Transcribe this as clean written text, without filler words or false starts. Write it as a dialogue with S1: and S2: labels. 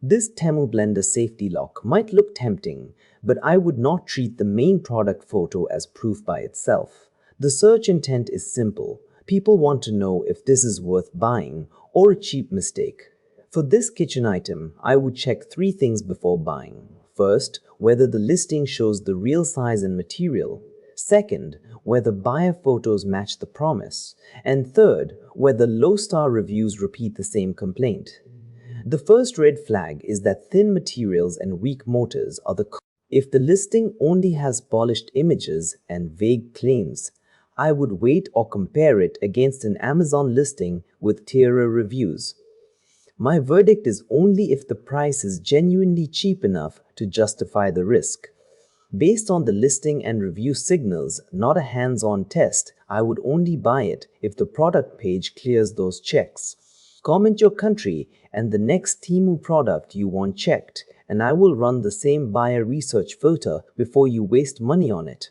S1: This Temu Blender Safety Lock might look tempting, but I would not treat the main product photo as proof by itself. The search intent is simple. People want to know if this is worth buying or a cheap mistake. For this kitchen item, I would check 3 things before buying. First, whether the listing shows the real size and material. Second, whether buyer photos match the promise. And third, whether low-star reviews repeat the same complaint. The first red flag is that thin materials and weak motors are the cause. If the listing only has polished images and vague claims, I would wait or compare it against an Amazon listing with clearer reviews. My verdict is only if the price is genuinely cheap enough to justify the risk. Based on the listing and review signals, not a hands-on test, I would only buy it if the product page clears those checks. Comment your country and the next Temu product you want checked, and I will run the same buyer research filter before you waste money on it.